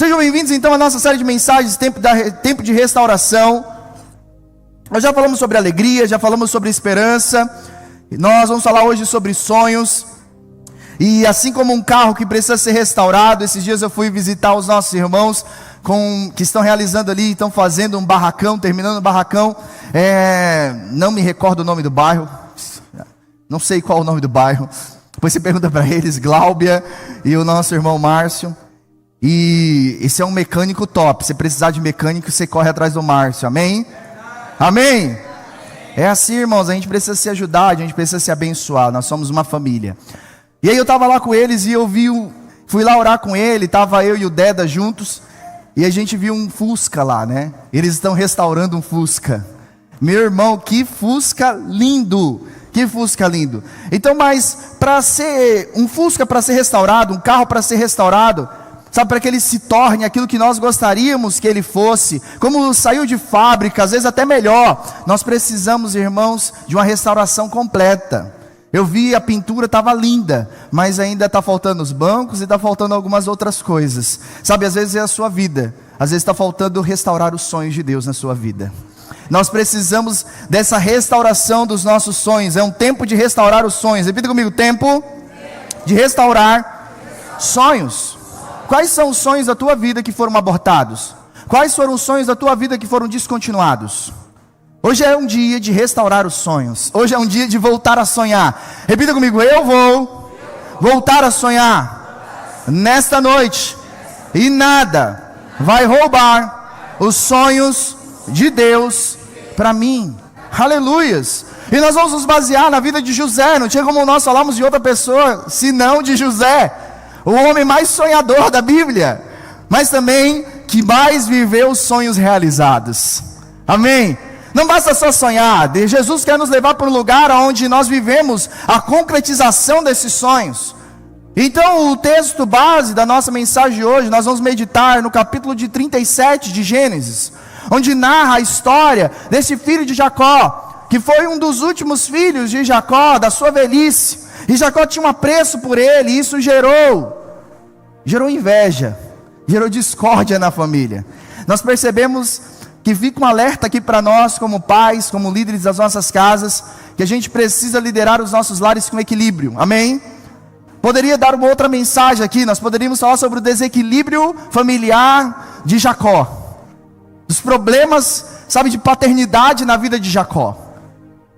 Sejam bem-vindos então à nossa série de mensagens, Tempo de Restauração. Nós já falamos sobre alegria, já falamos sobre esperança. E nós vamos falar hoje sobre sonhos. E assim como um carro que precisa ser restaurado, esses dias eu fui visitar os nossos irmãos que estão realizando ali, estão fazendo um barracão, terminando o barracão. Não me recordo o nome do bairro, não sei qual o nome do bairro. Depois você pergunta para eles, Gláubia e o nosso irmão Márcio. E esse é um mecânico top. Se precisar de mecânico, você corre atrás do Márcio, amém? Amém? É assim, irmãos, a gente precisa se ajudar, a gente precisa se abençoar, nós somos uma família. E aí eu estava lá com eles e fui lá orar com ele, estava eu e o Deda juntos, e a gente viu um Fusca lá, né? Eles estão restaurando um Fusca. Meu irmão, que Fusca lindo! Que Fusca lindo! Então, mas para ser um Fusca, para ser restaurado, um carro para ser restaurado, sabe, para que ele se torne aquilo que nós gostaríamos que ele fosse, como saiu de fábrica, às vezes até melhor, nós precisamos, irmãos, de uma restauração completa. Eu vi, a pintura estava linda, mas ainda está faltando os bancos e está faltando algumas outras coisas. Sabe, às vezes é a sua vida, às vezes está faltando restaurar os sonhos de Deus na sua vida. Nós precisamos dessa restauração dos nossos sonhos. É um tempo de restaurar os sonhos. Repita comigo, tempo de restaurar sonhos. Quais são os sonhos da tua vida que foram abortados? Quais foram os sonhos da tua vida que foram descontinuados? Hoje é um dia de restaurar os sonhos. Hoje é um dia de voltar a sonhar. Repita comigo, eu vou voltar a sonhar nesta noite. E nada vai roubar os sonhos de Deus para mim. Aleluias. E nós vamos nos basear na vida de José. Não tinha como nós falarmos de outra pessoa senão de José, o homem mais sonhador da Bíblia, mas também que mais viveu sonhos realizados. Amém? Não basta só sonhar. Jesus quer nos levar para um lugar onde nós vivemos a concretização desses sonhos. Então o texto base da nossa mensagem de hoje, nós vamos meditar no capítulo de 37 de Gênesis, onde narra a história desse filho de Jacó, que foi um dos últimos filhos de Jacó, da sua velhice. E Jacó tinha um apreço por ele, e isso gerou inveja, gerou discórdia na família. Nós percebemos que fica um alerta aqui para nós, como pais, como líderes das nossas casas, que a gente precisa liderar os nossos lares com equilíbrio, amém? Poderia dar uma outra mensagem aqui, nós poderíamos falar sobre o desequilíbrio familiar de Jacó, dos problemas, sabe, de paternidade na vida de Jacó.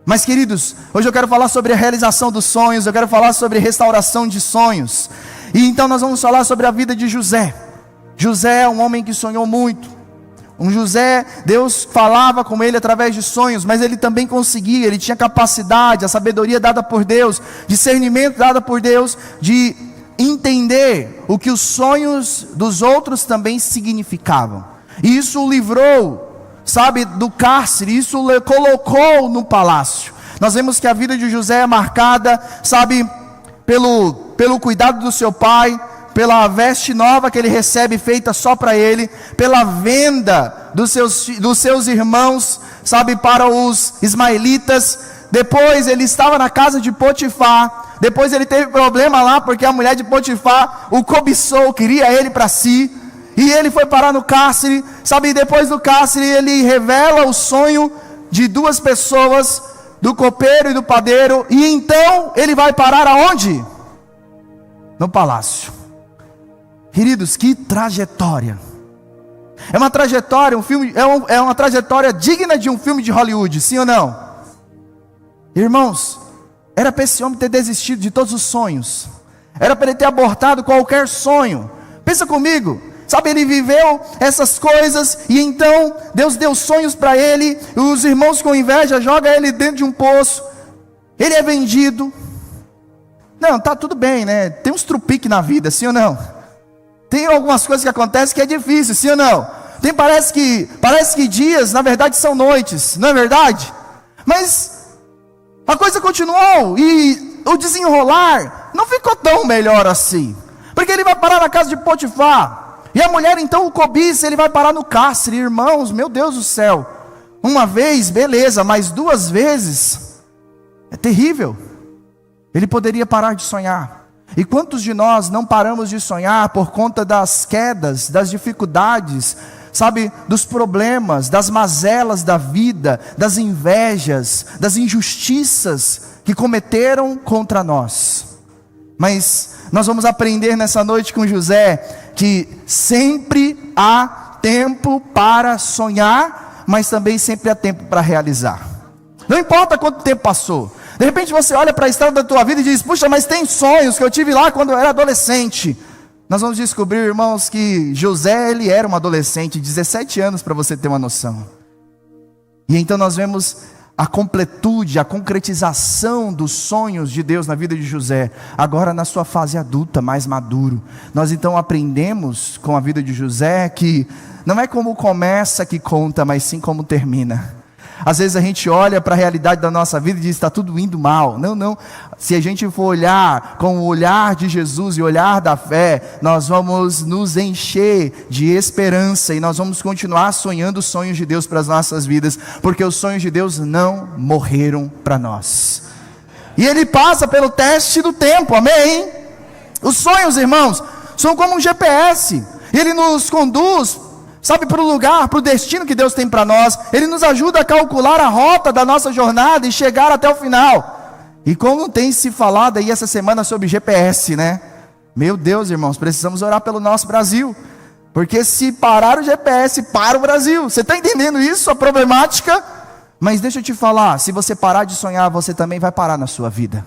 Mas queridos, hoje eu quero falar sobre a realização dos sonhos, eu quero falar sobre restauração de sonhos. E então nós vamos falar sobre a vida de José. José é um homem que sonhou muito. José, Deus falava com ele através de sonhos, mas ele também conseguia, ele tinha capacidade, a sabedoria dada por Deus, discernimento dada por Deus, de entender o que os sonhos dos outros também significavam. E isso o livrou, sabe, do cárcere, isso o colocou no palácio. Nós vemos que a vida de José é marcada, sabe, pelo cuidado do seu pai, pela veste nova que ele recebe, feita só para ele, pela venda dos seus irmãos, sabe, para os ismaelitas. Depois ele estava na casa de Potifar, depois ele teve problema lá, porque a mulher de Potifar o cobiçou, queria ele para si, e ele foi parar no cárcere, sabe, e depois do cárcere ele revela o sonho de duas pessoas, do copeiro e do padeiro, e então ele vai parar aonde? No palácio. Queridos, que trajetória! É uma trajetória, é uma trajetória digna de um filme de Hollywood, sim ou não? Irmãos, era para esse homem ter desistido de todos os sonhos, era para ele ter abortado qualquer sonho. Pensa comigo, sabe, ele viveu essas coisas, e então Deus deu sonhos para ele, os irmãos com inveja jogam ele dentro de um poço, ele é vendido. Não, tá tudo bem, né? Tem uns trupiques na vida, sim ou não? Tem algumas coisas que acontecem que é difícil, sim ou não? Parece que dias, na verdade, são noites, não é verdade? Mas a coisa continuou, e o desenrolar não ficou tão melhor assim, porque ele vai parar na casa de Potifar, e a mulher então o cobiça, ele vai parar no cárcere. Irmãos, meu Deus do céu, uma vez, beleza, mas duas vezes, é terrível. Ele poderia parar de sonhar. E quantos de nós não paramos de sonhar por conta das quedas, das dificuldades, sabe, dos problemas, das mazelas da vida, das invejas, das injustiças que cometeram contra nós? Mas nós vamos aprender nessa noite com José que sempre há tempo para sonhar, mas também sempre há tempo para realizar. Não importa quanto tempo passou. De repente você olha para a estrada da tua vida e diz: puxa, mas tem sonhos que eu tive lá quando eu era adolescente. Nós vamos descobrir, irmãos, que José, ele era um adolescente, 17 anos, para você ter uma noção. E então nós vemos a completude, a concretização dos sonhos de Deus na vida de José, agora na sua fase adulta, mais maduro. Nós então aprendemos com a vida de José que não é como começa que conta, mas sim como termina. Às vezes a gente olha para a realidade da nossa vida e diz: está tudo indo mal. Não, não. Se a gente for olhar com o olhar de Jesus e o olhar da fé, nós vamos nos encher de esperança e nós vamos continuar sonhando os sonhos de Deus para as nossas vidas, porque os sonhos de Deus não morreram para nós. E ele passa pelo teste do tempo, amém? Os sonhos, irmãos, são como um GPS. Ele nos conduz, sabe, para o lugar, para o destino que Deus tem para nós. Ele nos ajuda a calcular a rota da nossa jornada e chegar até o final. E como tem se falado aí essa semana sobre GPS, né? Meu Deus, irmãos, precisamos orar pelo nosso Brasil. Porque se parar o GPS, para o Brasil. Você está entendendo isso, a problemática? Mas deixa eu te falar, se você parar de sonhar, você também vai parar na sua vida.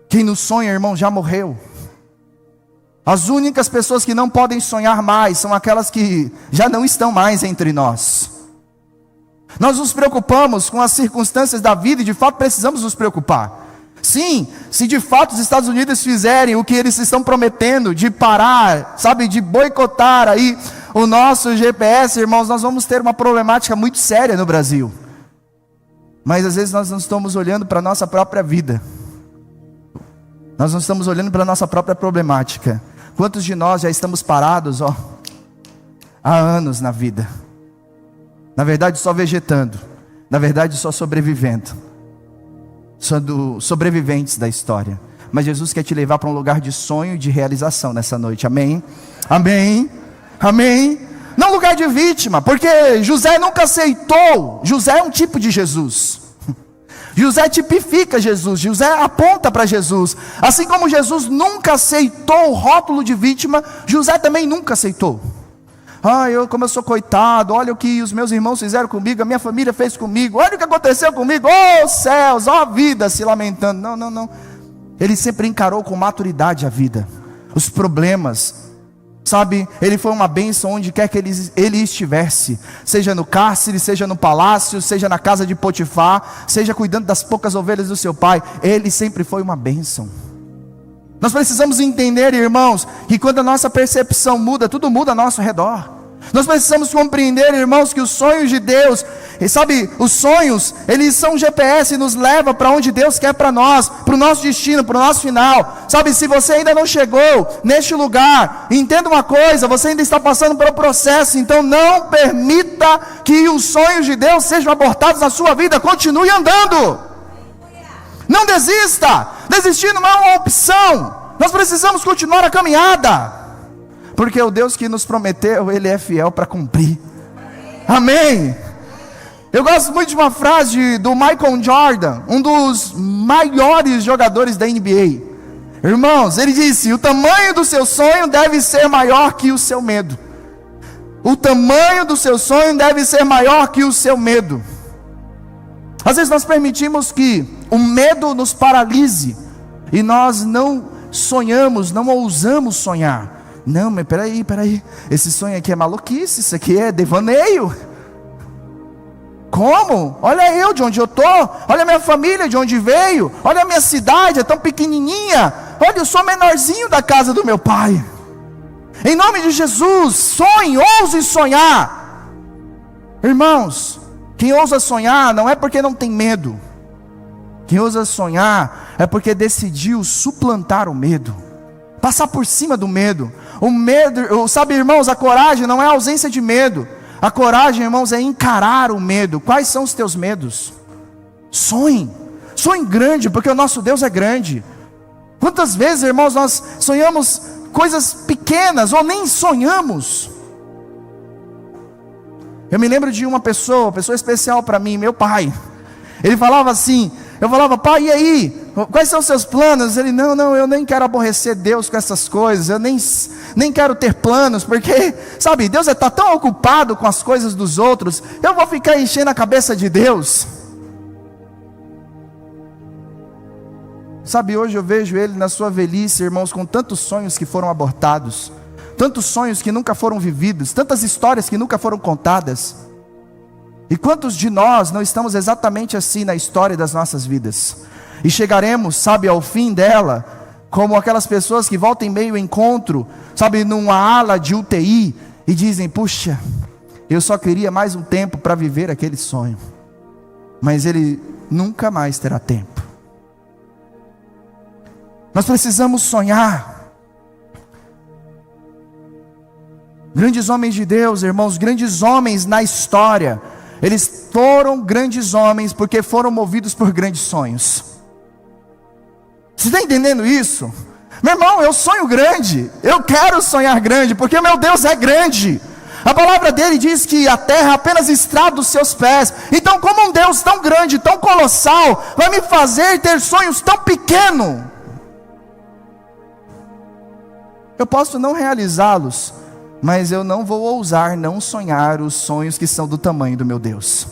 Quem não sonha, irmão, já morreu. As únicas pessoas que não podem sonhar mais são aquelas que já não estão mais entre nós. Nós nos preocupamos com as circunstâncias da vida e de fato precisamos nos preocupar. Sim, se de fato os Estados Unidos fizerem o que eles estão prometendo, de parar, sabe, de boicotar aí o nosso GPS, irmãos, nós vamos ter uma problemática muito séria no Brasil. Mas às vezes nós não estamos olhando para a nossa própria vida. Nós não estamos olhando para a nossa própria problemática. Quantos de nós já estamos parados, há anos na vida? Na verdade só vegetando, na verdade só sobrevivendo, sendo sobreviventes da história. Mas Jesus quer te levar para um lugar de sonho e de realização nessa noite, amém? Amém? Amém? Não lugar de vítima, porque José nunca aceitou. José é um tipo de Jesus. José tipifica Jesus, José aponta para Jesus. Assim como Jesus nunca aceitou o rótulo de vítima, José também nunca aceitou. Como eu sou coitado, olha o que os meus irmãos fizeram comigo, a minha família fez comigo, olha o que aconteceu comigo, céus, a vida, se lamentando. Não. Ele sempre encarou com maturidade a vida, os problemas, sabe, ele foi uma bênção onde quer que ele estivesse, seja no cárcere, seja no palácio, seja na casa de Potifar, seja cuidando das poucas ovelhas do seu pai, ele sempre foi uma bênção. Nós precisamos entender, irmãos, que quando a nossa percepção muda, tudo muda ao nosso redor. Nós precisamos compreender, irmãos, que os sonhos de Deus, sabe, os sonhos, eles são GPS e nos levam para onde Deus quer para nós, para o nosso destino, para o nosso final. Sabe, se você ainda não chegou neste lugar, entenda uma coisa, você ainda está passando pelo processo, então não permita que os sonhos de Deus sejam abortados na sua vida, continue andando. Não desista, desistir não é uma opção, nós precisamos continuar a caminhada. Porque o Deus que nos prometeu, Ele é fiel para cumprir. Amém. Eu gosto muito de uma frase do Michael Jordan, um dos maiores jogadores da NBA. Irmãos, ele disse: o tamanho do seu sonho deve ser maior que o seu medo. O tamanho do seu sonho deve ser maior que o seu medo. Às vezes nós permitimos que o medo nos paralise e nós não sonhamos, não ousamos sonhar. Não, mas peraí, esse sonho aqui é maluquice, isso aqui é devaneio. Como? Olha eu de onde eu estou, olha a minha família de onde veio, olha a minha cidade, é tão pequenininha, olha, eu sou menorzinho da casa do meu pai. Em nome de Jesus, sonhe, ouse sonhar. Irmãos, quem ousa sonhar não é porque não tem medo. Quem ousa sonhar é porque decidiu suplantar o medo, passar por cima do medo. O medo, sabe, irmãos, a coragem não é a ausência de medo. A coragem, irmãos, é encarar o medo. Quais são os teus medos? Sonhe grande, porque o nosso Deus é grande. Quantas vezes, irmãos, nós sonhamos coisas pequenas, ou nem sonhamos. Eu me lembro de uma pessoa especial para mim, meu pai. Ele falava assim, eu falava: pai, e aí? Quais são os seus planos? Ele: não, eu nem quero aborrecer Deus com essas coisas, eu nem quero ter planos, porque, sabe, Deus está tão ocupado com as coisas dos outros, eu vou ficar enchendo a cabeça de Deus. Sabe, hoje eu vejo ele na sua velhice, irmãos, com tantos sonhos que foram abortados, tantos sonhos que nunca foram vividos, tantas histórias que nunca foram contadas. E quantos de nós não estamos exatamente assim na história das nossas vidas? E chegaremos, sabe, ao fim dela, como aquelas pessoas que volta e meio encontro, sabe, numa ala de UTI, e dizem: puxa, eu só queria mais um tempo para viver aquele sonho. Mas ele nunca mais terá tempo. Nós precisamos sonhar. Grandes homens de Deus, irmãos, grandes homens na história, eles foram grandes homens porque foram movidos por grandes sonhos. Você está entendendo isso? Meu irmão, eu sonho grande, eu quero sonhar grande, porque meu Deus é grande. A palavra dele diz que a terra apenas estrada dos seus pés. Então, como um Deus tão grande, tão colossal, vai me fazer ter sonhos tão pequenos? Eu posso não realizá-los, mas eu não vou ousar não sonhar os sonhos que são do tamanho do meu Deus.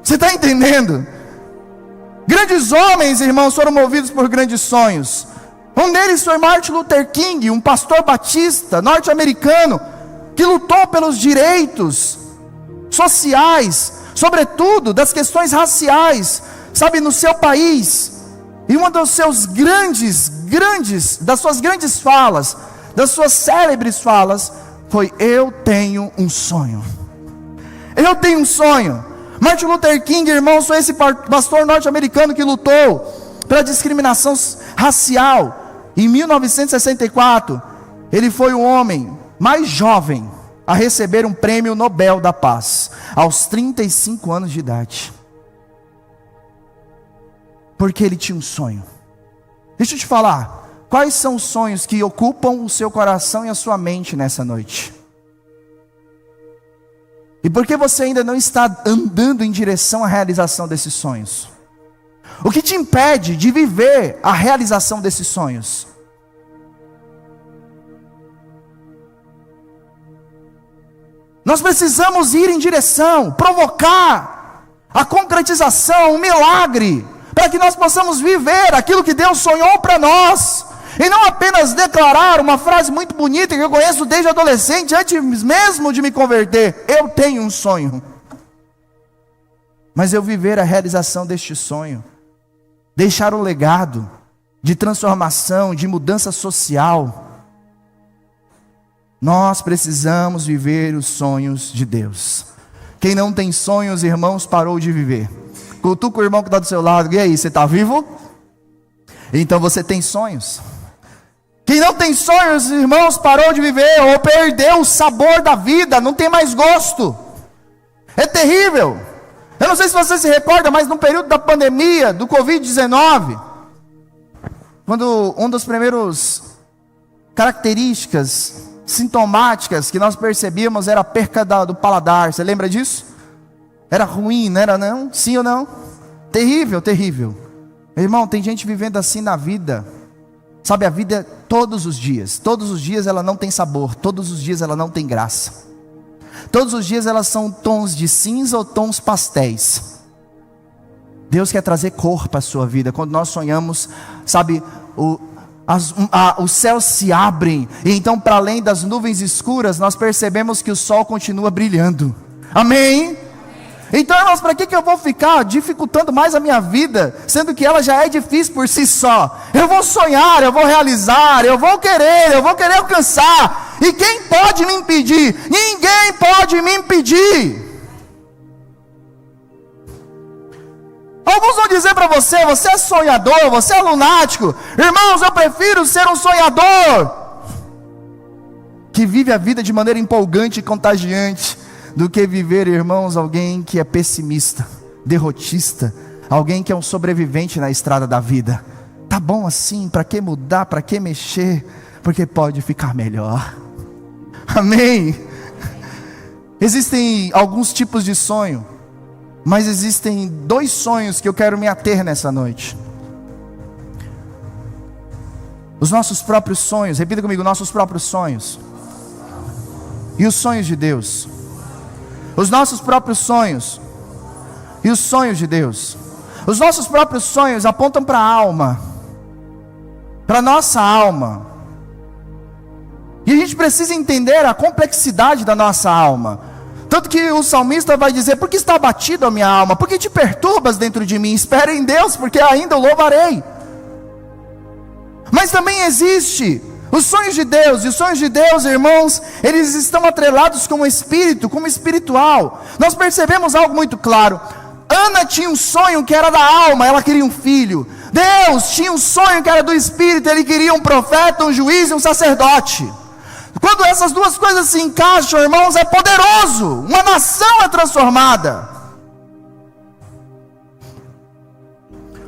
Você está entendendo? Grandes homens, irmãos, foram movidos por grandes sonhos. Um deles foi Martin Luther King, um pastor batista norte-americano, que lutou pelos direitos sociais, sobretudo das questões raciais, sabe, no seu país. E uma das suas grandes falas, das suas célebres falas, foi: eu tenho um sonho. Eu tenho um sonho. Martin Luther King, irmãos, foi esse pastor norte-americano que lutou pela discriminação racial. Em 1964, ele foi o homem mais jovem a receber um prêmio Nobel da Paz, aos 35 anos de idade. Porque ele tinha um sonho. Deixa eu te falar, quais são os sonhos que ocupam o seu coração e a sua mente nessa noite? E por que você ainda não está andando em direção à realização desses sonhos? O que te impede de viver a realização desses sonhos? Nós precisamos ir em direção, provocar a concretização, o milagre, para que nós possamos viver aquilo que Deus sonhou para nós, e não apenas declarar uma frase muito bonita que eu conheço desde adolescente, antes mesmo de me converter: eu tenho um sonho. Mas eu viver a realização deste sonho, deixar um legado de transformação, de mudança social. Nós precisamos viver os sonhos de Deus. Quem não tem sonhos, irmãos, parou de viver. Cutuca o irmão que está do seu lado: e aí, você está vivo? Então você tem sonhos. Quem não tem sonhos, irmãos, parou de viver, ou perdeu o sabor da vida, não tem mais gosto. É terrível. Eu não sei se você se recorda, mas no período da pandemia, do Covid-19, quando uma das primeiras características sintomáticas que nós percebíamos era a perca do paladar. Você lembra disso? Era ruim, não era não? Sim ou não? Terrível, terrível. Irmão, tem gente vivendo assim na vida. Sabe, a vida é todos os dias ela não tem sabor, todos os dias ela não tem graça. Todos os dias elas são tons de cinza ou tons pastéis. Deus quer trazer cor para a sua vida. Quando nós sonhamos, sabe, os céus se abrem, e então para além das nuvens escuras, nós percebemos que o sol continua brilhando. Amém? Então, irmãos, para que eu vou ficar dificultando mais a minha vida, sendo que ela já é difícil por si só? Eu vou sonhar, eu vou realizar, eu vou querer alcançar. E quem pode me impedir? Ninguém pode me impedir. Alguns vão dizer para você: você é sonhador, você é lunático. Irmãos, eu prefiro ser um sonhador que vive a vida de maneira empolgante e contagiante, do que viver, irmãos, alguém que é pessimista, derrotista, alguém que é um sobrevivente na estrada da vida. tá bom assim, para que mudar, para que mexer, porque pode ficar melhor. Amém? Existem alguns tipos de sonho, mas existem 2 sonhos que eu quero me ater nessa noite. Os nossos próprios sonhos, repita comigo, nossos próprios sonhos. E os sonhos de Deus. Os nossos próprios sonhos e os sonhos de Deus. Os nossos próprios sonhos apontam para a alma, para a nossa alma. E a gente precisa entender a complexidade da nossa alma. Tanto que o salmista vai dizer: por que está abatido a minha alma? Por que te perturbas dentro de mim? Espere em Deus, porque ainda o louvarei. Mas também existe os sonhos de Deus. E os sonhos de Deus, irmãos, eles estão atrelados com o espírito, como espiritual. Nós percebemos algo muito claro. Ana tinha um sonho que era da alma, ela queria um filho. Deus tinha um sonho que era do espírito, ele queria um profeta, um juiz e um sacerdote. Quando essas 2 coisas se encaixam, irmãos, é poderoso. Uma nação é transformada.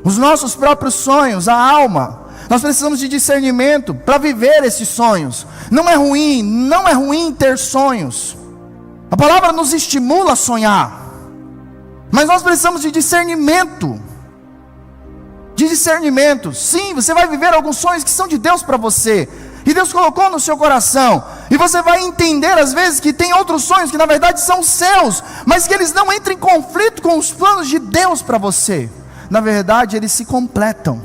Os nossos próprios sonhos, a alma, nós precisamos de discernimento para viver esses sonhos. Não é ruim ter sonhos. A palavra nos estimula a sonhar. Mas nós precisamos de discernimento. De discernimento. Sim, você vai viver alguns sonhos que são de Deus para você. E Deus colocou no seu coração. E você vai entender às vezes que tem outros sonhos que na verdade são seus, mas que eles não entram em conflito com os planos de Deus para você. Na verdade eles se completam.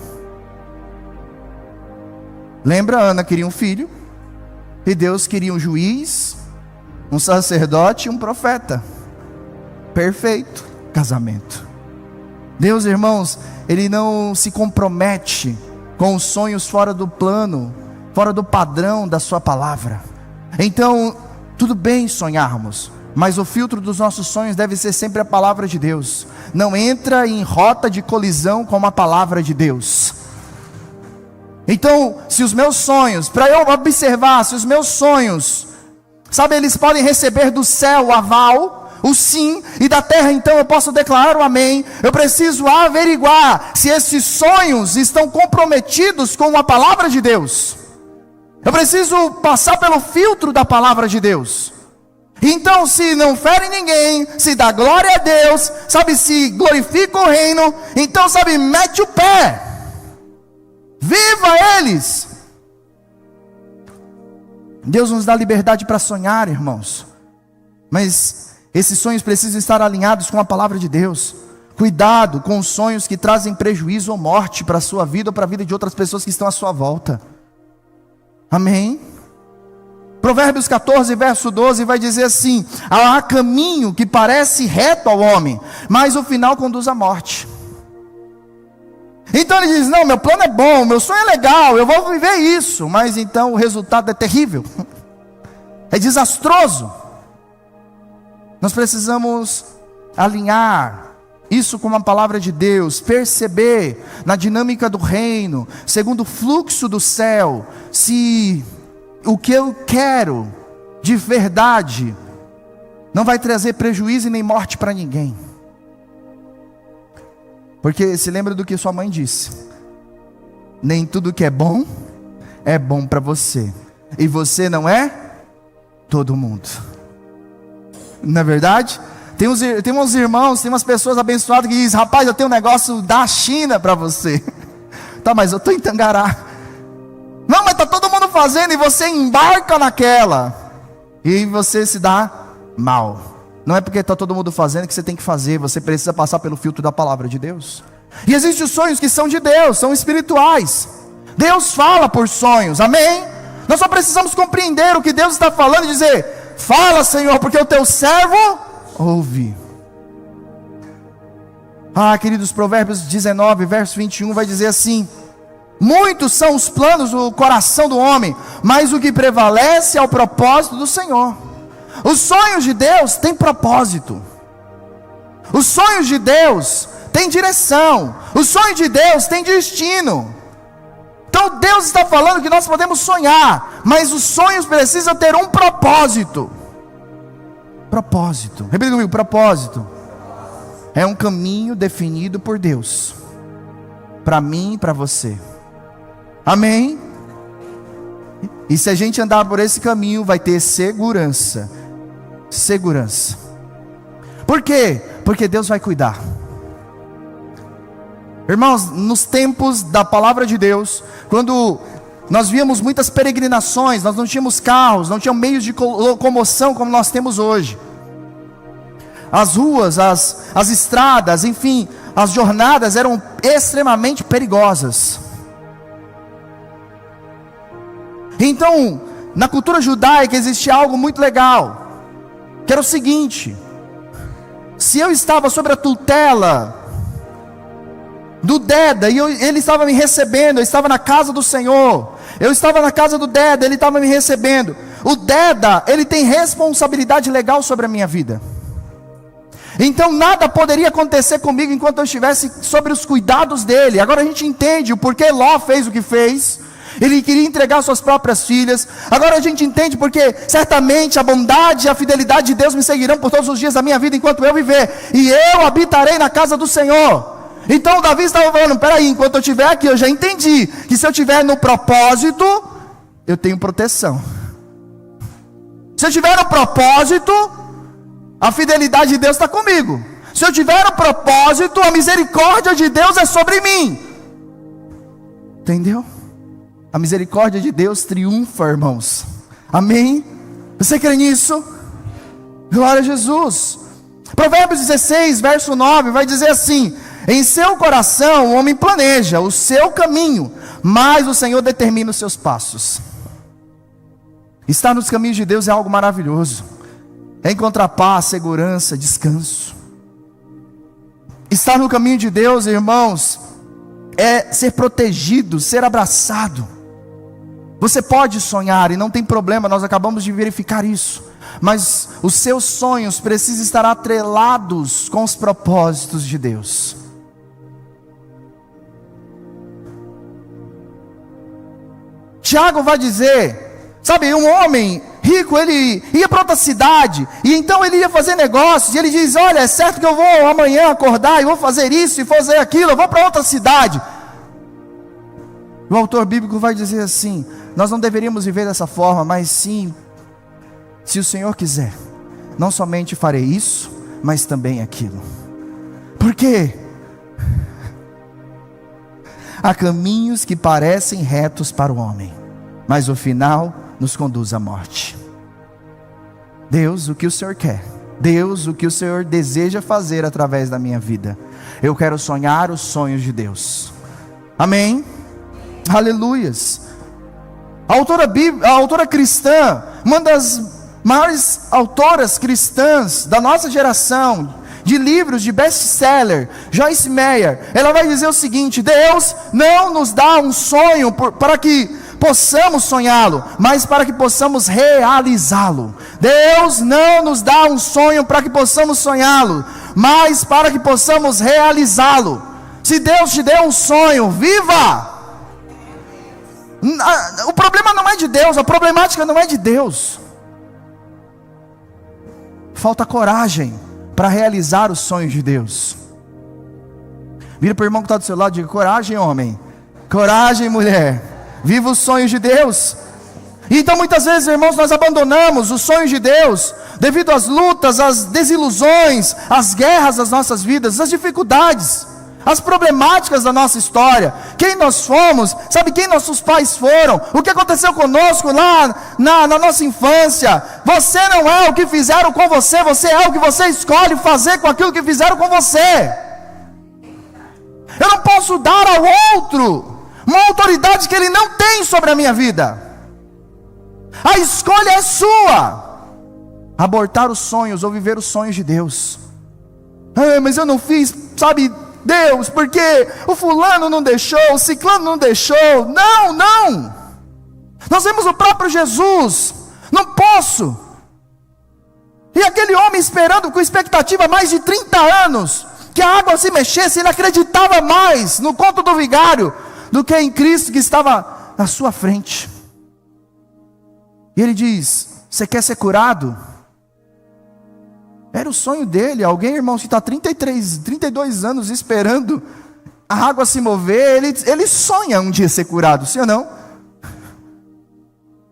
Lembra, Ana queria um filho, e Deus queria um juiz, um sacerdote e um profeta. Perfeito casamento. Deus, irmãos, Ele não se compromete com os sonhos fora do plano, fora do padrão da sua palavra. Então, tudo bem sonharmos, mas o filtro dos nossos sonhos deve ser sempre a palavra de Deus. Não entra em rota de colisão com a palavra de Deus. Então, se os meus sonhos, para eu observar, se os meus sonhos, sabe, eles podem receber do céu o aval, o sim, e da terra então eu posso declarar o amém. Eu preciso averiguar se esses sonhos estão comprometidos com a palavra de Deus. Eu preciso passar pelo filtro da palavra de Deus. Então, se não fere ninguém, se dá glória a Deus, sabe, se glorifica o reino, então, sabe, mete o pé. Viva eles. Deus nos dá liberdade para sonhar, irmãos. Mas esses sonhos precisam estar alinhados com a palavra de Deus. Cuidado com os sonhos que trazem prejuízo ou morte para a sua vida ou para a vida de outras pessoas que estão à sua volta. Amém? Provérbios 14, verso 12 vai dizer assim: há caminho que parece reto ao homem, mas o final conduz à morte. Então ele diz: não, meu plano é bom, meu sonho é legal, eu vou viver isso, mas então o resultado é terrível, é desastroso. Nós precisamos alinhar isso com a palavra de Deus, perceber na dinâmica do reino, segundo o fluxo do céu, se o que eu quero de verdade não vai trazer prejuízo e nem morte para ninguém. Porque se lembra do que sua mãe disse: nem tudo que é bom para você, e você não é todo mundo. Não é verdade? Tem uns irmãos, tem umas pessoas abençoadas que dizem: rapaz, eu tenho um negócio da China para você. Tá, mas eu estou em Tangará. Não, mas está todo mundo fazendo, e você embarca naquela, e você se dá mal. Não é porque está todo mundo fazendo que você tem que fazer. Você precisa passar pelo filtro da palavra de Deus. E existem os sonhos que são de Deus, são espirituais. Deus fala por sonhos, amém? Nós só precisamos compreender o que Deus está falando e dizer: fala, Senhor, porque o teu servo ouve. Queridos, Provérbios 19, verso 21 vai dizer assim: muitos são os planos do coração do homem, mas o que prevalece é o propósito do Senhor. Os sonhos de Deus têm propósito. Os sonhos de Deus têm direção. Os sonhos de Deus têm destino. Então Deus está falando que nós podemos sonhar, mas os sonhos precisam ter um propósito. Propósito. Repita comigo: propósito. É um caminho definido por Deus, para mim e para você. Amém? E se a gente andar por esse caminho, vai ter segurança. Segurança. Por quê? Porque Deus vai cuidar. Irmãos, nos tempos da palavra de Deus, quando nós víamos muitas peregrinações, nós não tínhamos carros, não tínhamos meios de locomoção como nós temos hoje. As ruas, as estradas, enfim, as jornadas eram extremamente perigosas. Então, na cultura judaica existia algo muito legal, que era o seguinte: se eu estava sob a tutela do Deda, e ele estava me recebendo, eu estava na casa do Senhor, eu estava na casa do Deda, ele estava me recebendo. O Deda, ele tem responsabilidade legal sobre a minha vida. Então nada poderia acontecer comigo enquanto eu estivesse sobre os cuidados dele. Agora a gente entende o porquê Ló fez o que fez. Ele queria entregar suas próprias filhas. Agora a gente entende porque certamente a bondade e a fidelidade de Deus me seguirão por todos os dias da minha vida enquanto eu viver, e eu habitarei na casa do Senhor. Então Davi estava falando: peraí, enquanto eu estiver aqui, eu já entendi que se eu estiver no propósito, eu tenho proteção. Se eu estiver no propósito, a fidelidade de Deus está comigo. Se eu tiver no propósito, a misericórdia de Deus é sobre mim. Entendeu? A misericórdia de Deus triunfa, irmãos. Amém? Você crê nisso? Glória a Jesus. Provérbios 16, verso 9, vai dizer assim: em seu coração o homem planeja o seu caminho, mas o Senhor determina os seus passos. Estar nos caminhos de Deus é algo maravilhoso. É encontrar paz, segurança, descanso. Estar no caminho de Deus, irmãos, é ser protegido, ser abraçado. Você pode sonhar e não tem problema, nós acabamos de verificar isso. Mas os seus sonhos precisam estar atrelados com os propósitos de Deus. Tiago vai dizer, sabe, um homem rico, ele ia para outra cidade, e então ele ia fazer negócios, e ele diz: olha, é certo que eu vou amanhã acordar, e vou fazer isso, e fazer aquilo, eu vou para outra cidade. O autor bíblico vai dizer assim: nós não deveríamos viver dessa forma, mas sim, se o Senhor quiser, não somente farei isso, mas também aquilo. Por quê? Há caminhos que parecem retos para o homem, mas o final nos conduz à morte. Deus, o que o Senhor quer? Deus, o que o Senhor deseja fazer através da minha vida? Eu quero sonhar os sonhos de Deus. Amém? Aleluias. A autora cristã, uma das maiores autoras cristãs da nossa geração, de livros de best-seller, Joyce Meyer, ela vai dizer o seguinte: Deus não nos dá um sonho para que possamos sonhá-lo, mas para que possamos realizá-lo. Deus não nos dá um sonho para que possamos sonhá-lo, mas para que possamos realizá-lo. Se Deus te deu um sonho, viva! O problema não é de Deus, a problemática não é de Deus. Falta coragem para realizar os sonhos de Deus. Vira para o irmão que está do seu lado e diga: coragem, homem. Coragem, mulher. Viva os sonhos de Deus. Então muitas vezes, irmãos, nós abandonamos os sonhos de Deus devido às lutas, às desilusões, às guerras das nossas vidas, às dificuldades, às problemáticas da nossa história. Quem nós fomos, sabe quem nossos pais foram, o que aconteceu conosco lá na nossa infância. Você não é o que fizeram com você, você é o que você escolhe fazer com aquilo que fizeram com você. Eu não posso dar ao outro uma autoridade que ele não tem sobre a minha vida. A escolha é sua: abortar os sonhos ou viver os sonhos de Deus. Mas eu não fiz, sabe, Deus, porque o fulano não deixou, o ciclano não deixou. Não, não. Nós vemos o próprio Jesus. Não posso. E aquele homem esperando com expectativa há mais de 30 anos que a água se mexesse, ele acreditava mais no conto do vigário do que em Cristo que estava na sua frente. E ele diz: você quer ser curado? Era o sonho dele. Alguém, irmãos, que está 32 anos esperando a água se mover, ele sonha um dia ser curado, sim ou não?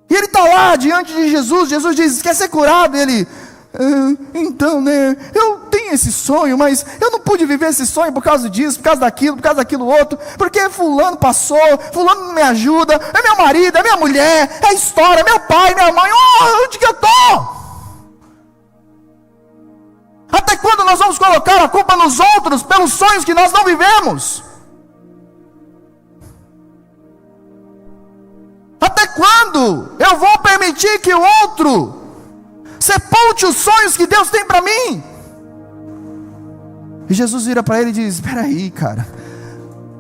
E ele está lá diante de Jesus, Jesus diz, quer ser curado? E ele, então, né, eu tenho esse sonho, mas eu não pude viver esse sonho por causa disso, por causa daquilo outro, porque fulano passou, fulano não me ajuda, é meu marido, é minha mulher, é a história, é meu pai, minha mãe, onde que eu estou? Até quando nós vamos colocar a culpa nos outros, pelos sonhos que nós não vivemos? Até quando eu vou permitir que o outro sepulte os sonhos que Deus tem para mim? E Jesus vira para ele e diz, espera aí, cara,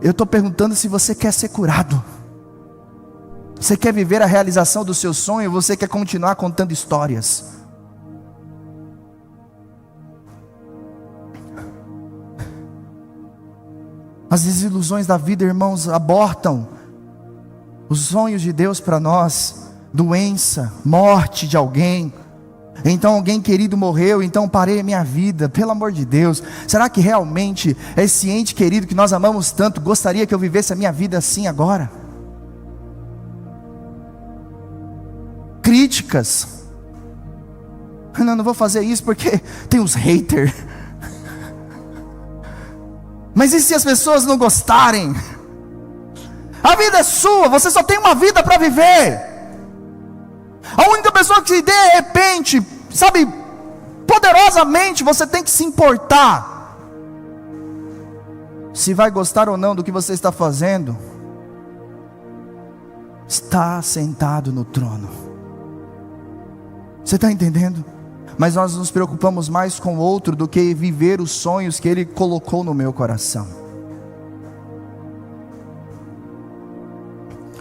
eu estou perguntando se você quer ser curado. Você quer viver a realização do seu sonho, ou você quer continuar contando histórias? As desilusões da vida, irmãos, abortam os sonhos de Deus para nós. Doença, morte de alguém, então alguém querido morreu, então parei a minha vida, pelo amor de Deus. Será que realmente esse ente querido que nós amamos tanto gostaria que eu vivesse a minha vida assim agora? Críticas, não vou fazer isso porque tem uns haters. Mas e se as pessoas não gostarem? A vida é sua, você só tem uma vida para viver. A única pessoa que de repente, sabe, poderosamente você tem que se importar se vai gostar ou não do que você está fazendo, está sentado no trono. Você está entendendo? Mas nós nos preocupamos mais com o outro do que viver os sonhos que Ele colocou no meu coração.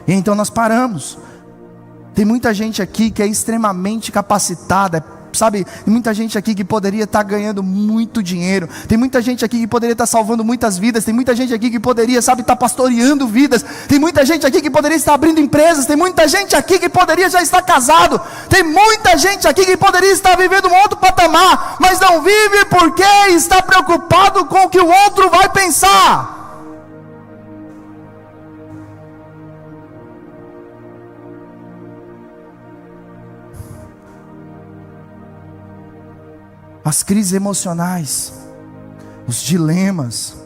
E então nós paramos. Tem muita gente aqui que é extremamente capacitada, sabe? Tem muita gente aqui que poderia estar ganhando muito dinheiro. Tem muita gente aqui que poderia estar salvando muitas vidas. Tem muita gente aqui que poderia, sabe, estar pastoreando vidas. Tem muita gente aqui que poderia estar abrindo empresas. Tem muita gente aqui que poderia já estar casado. Tem muita gente aqui que poderia estar vivendo um outro patamar, mas não vive porque está preocupado com o que o outro vai pensar. As crises emocionais, os dilemas.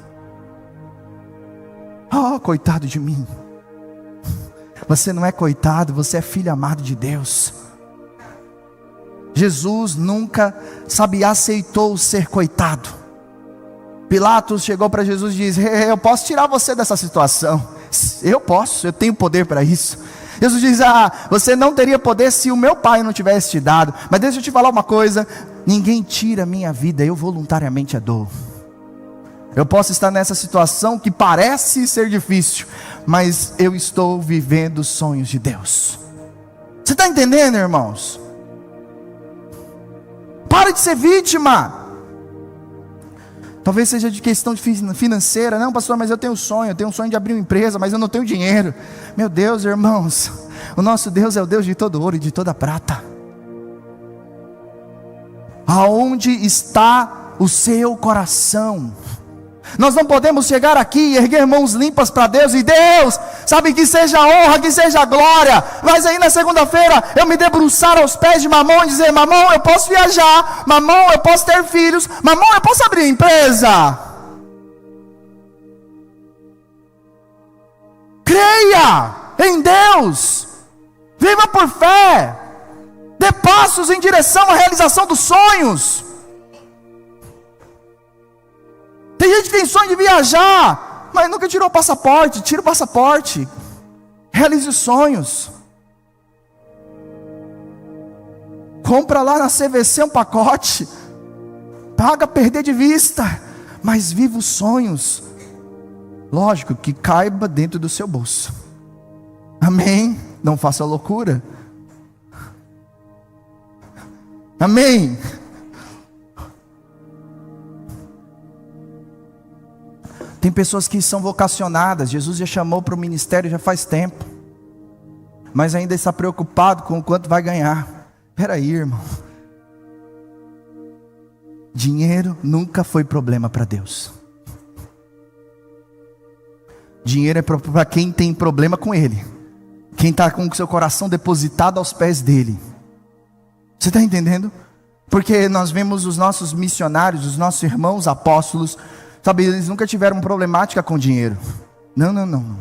Coitado de mim. Você não é coitado, você é filho amado de Deus. Jesus nunca, aceitou ser coitado. Pilatos chegou para Jesus e disse, eu posso tirar você dessa situação. Eu posso, eu tenho poder para isso. Jesus diz, você não teria poder se o meu pai não tivesse te dado. Mas deixa eu te falar uma coisa, ninguém tira a minha vida, eu voluntariamente a dou. Eu posso estar nessa situação que parece ser difícil, mas eu estou vivendo os sonhos de Deus. Você está entendendo, irmãos? Pare de ser vítima. Talvez seja de questão financeira. Não, pastor, mas eu tenho um sonho de abrir uma empresa, mas eu não tenho dinheiro. Meu Deus, irmãos, o nosso Deus é o Deus de todo ouro e de toda prata. Aonde está o seu coração? Nós não podemos chegar aqui e erguer mãos limpas para Deus, e Deus, sabe, que seja honra, que seja glória, mas aí na segunda-feira eu me debruçar aos pés de Mamão e dizer, Mamão, eu posso viajar, Mamão, eu posso ter filhos, Mamão, eu posso abrir empresa. Creia em Deus, viva por fé, dê passos em direção à realização dos sonhos. Tem gente que tem sonho de viajar, mas nunca tirou o passaporte. Tira o passaporte, realize os sonhos. Compra lá na CVC um pacote, paga perder de vista, mas viva os sonhos. Lógico que caiba dentro do seu bolso. Amém? Não faça loucura. Amém? Tem pessoas que são vocacionadas, Jesus já chamou para o ministério já faz tempo, mas ainda está preocupado com o quanto vai ganhar. Espera aí, irmão. Dinheiro nunca foi problema para Deus. Dinheiro é para quem tem problema com ele, quem está com o seu coração depositado aos pés dele. Você está entendendo? Porque nós vemos os nossos missionários, os nossos irmãos apóstolos, sabe, eles nunca tiveram problemática com dinheiro. Não.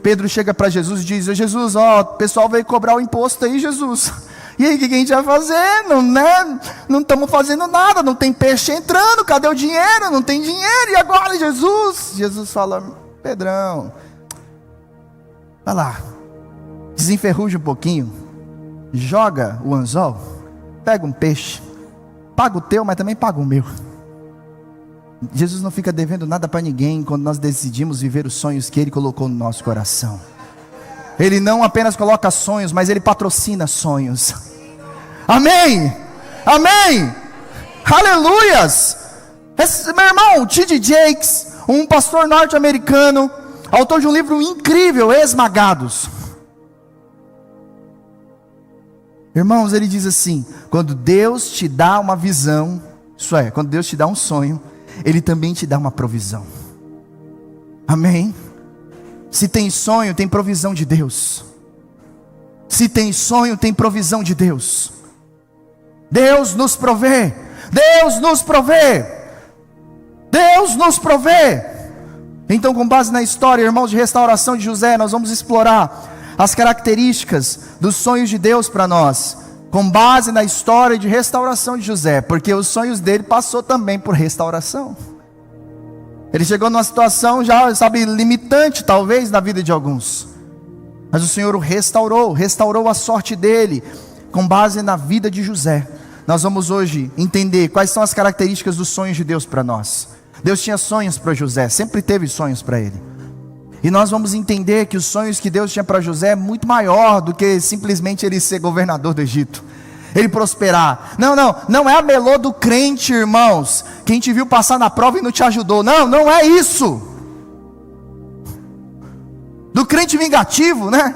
Pedro chega para Jesus e diz: Jesus, o pessoal veio cobrar o imposto aí, Jesus. E aí, o que a gente vai fazer? Não estamos fazendo nada, não tem peixe entrando, cadê o dinheiro? Não tem dinheiro, e agora, Jesus? Jesus fala: Pedrão, vai lá, desenferruja um pouquinho, joga o anzol, pega um peixe, paga o teu, mas também paga o meu. Jesus não fica devendo nada para ninguém quando nós decidimos viver os sonhos que Ele colocou no nosso coração. Ele não apenas coloca sonhos, mas Ele patrocina sonhos. Amém? Amém? Aleluias! Meu irmão, T.D. Jakes, um pastor norte-americano, autor de um livro incrível, Esmagados. Irmãos, ele diz assim: quando Deus te dá uma visão, isso é, quando Deus te dá um sonho, Ele também te dá uma provisão. Amém? Se tem sonho, tem provisão de Deus. Se tem sonho, tem provisão de Deus. Deus nos provê. Deus nos provê. Deus nos provê. Então, com base na história, irmãos, de restauração de José, nós vamos explorar as características dos sonhos de Deus para nós, com base na história de restauração de José, porque os sonhos dele passou também por restauração. Ele chegou numa situação já, sabe, limitante talvez na vida de alguns, mas o Senhor o restaurou a sorte dele, com base na vida de José. Nós vamos hoje entender quais são as características dos sonhos de Deus para nós. Deus tinha sonhos para José, sempre teve sonhos para ele. E nós vamos entender que os sonhos que Deus tinha para José é muito maior do que simplesmente ele ser governador do Egito, ele prosperar. Não é a melô do crente, irmãos, quem te viu passar na prova e não te ajudou. Não é isso. Do crente vingativo, né?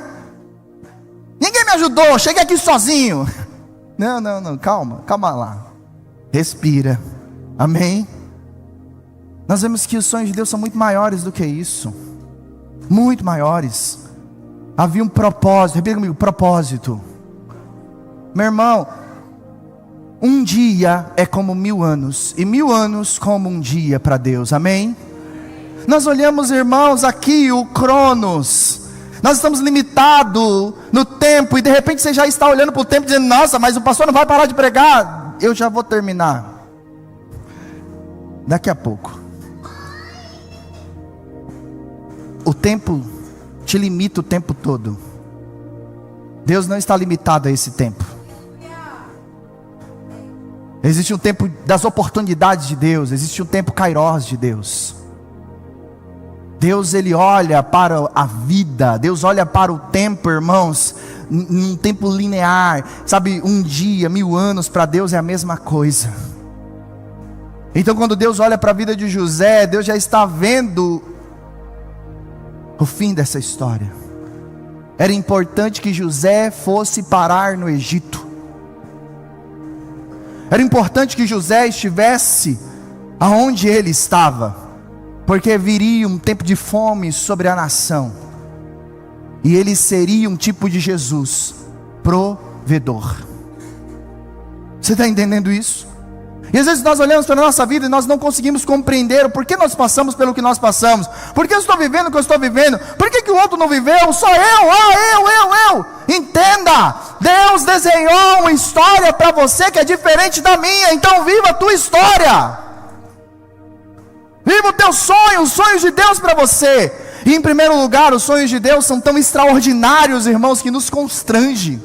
Ninguém me ajudou, cheguei aqui sozinho. Não, calma lá. Respira. Amém? Nós vemos que os sonhos de Deus são muito maiores do que isso. Muito maiores. Havia um propósito. Repita comigo: propósito. Meu irmão, um dia é como 1000 anos, e 1000 anos como um dia para Deus. Amém? Nós olhamos, irmãos, aqui o Cronos. Nós estamos limitados no tempo, e de repente você já está olhando para o tempo dizendo: nossa, mas o pastor não vai parar de pregar. Eu já vou terminar daqui a pouco. O tempo te limita o tempo todo. Deus não está limitado a esse tempo. Existe um tempo das oportunidades de Deus, existe um tempo kairos de Deus. Deus, Ele olha para a vida, Deus olha para o tempo, irmãos, num tempo linear, sabe, um dia, 1000 anos para Deus é a mesma coisa. Então quando Deus olha para a vida de José, Deus já está vendo o fim dessa história. Era importante que José fosse parar no Egito. Era importante que José estivesse aonde ele estava, porque viria um tempo de fome sobre a nação, e ele seria um tipo de Jesus, provedor. Você está entendendo isso? E às vezes nós olhamos para a nossa vida e nós não conseguimos compreender o porquê nós passamos pelo que nós passamos. Por que eu estou vivendo o que eu estou vivendo? Por que o outro não viveu? Só eu. Entenda, Deus desenhou uma história para você que é diferente da minha. Então viva a tua história. Viva o teu sonho, os sonhos de Deus para você. E em primeiro lugar, os sonhos de Deus são tão extraordinários, irmãos, que nos constrange.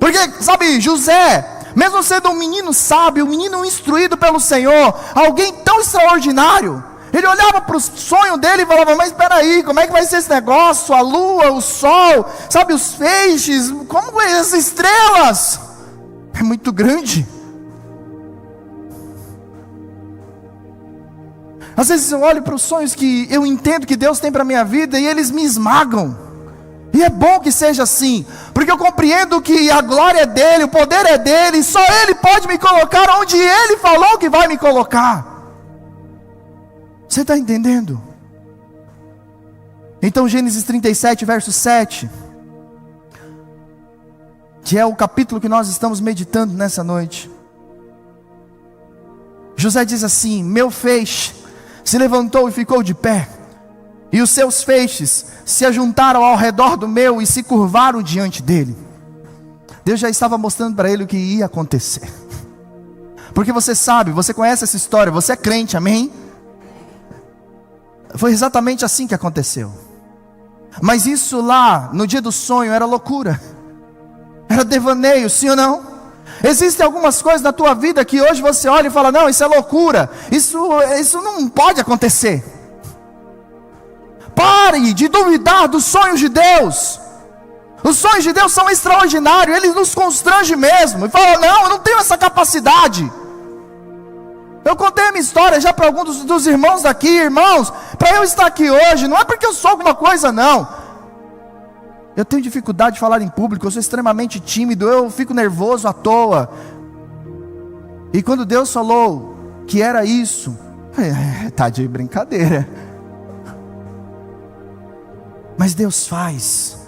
Porque, sabe, José, mesmo sendo um menino sábio, um menino instruído pelo Senhor, alguém tão extraordinário, ele olhava para o sonho dele e falava: mas espera aí, como é que vai ser esse negócio? A lua, o sol, sabe, os feixes, como as estrelas? É muito grande. Às vezes eu olho para os sonhos que eu entendo que Deus tem para a minha vida e eles me esmagam. E é bom que seja assim, porque eu compreendo que a glória é dele, o poder é dele, e só ele pode me colocar onde ele falou que vai me colocar. Você está entendendo? Então Gênesis 37, verso 7, que é o capítulo que nós estamos meditando nessa noite. José diz assim: meu feixe se levantou e ficou de pé, e os seus feixes se ajuntaram ao redor do meu e se curvaram diante dele. Deus já estava mostrando para ele o que ia acontecer. Porque você sabe, você conhece essa história, você é crente, amém? Foi exatamente assim que aconteceu. Mas isso lá, no dia do sonho, era loucura. Era devaneio, sim ou não? Existem algumas coisas na tua vida que hoje você olha e fala: não, isso é loucura, isso não pode acontecer. Pare de duvidar dos sonhos de Deus. Os sonhos de Deus são extraordinários, Ele nos constrange mesmo, e fala: não, eu não tenho essa capacidade. Eu contei a minha história já para alguns dos irmãos daqui. Irmãos, para eu estar aqui hoje, não é porque eu sou alguma coisa, não. Eu tenho dificuldade de falar em público, eu sou extremamente tímido, eu fico nervoso à toa. E quando Deus falou que era isso, tá de brincadeira. Mas Deus faz,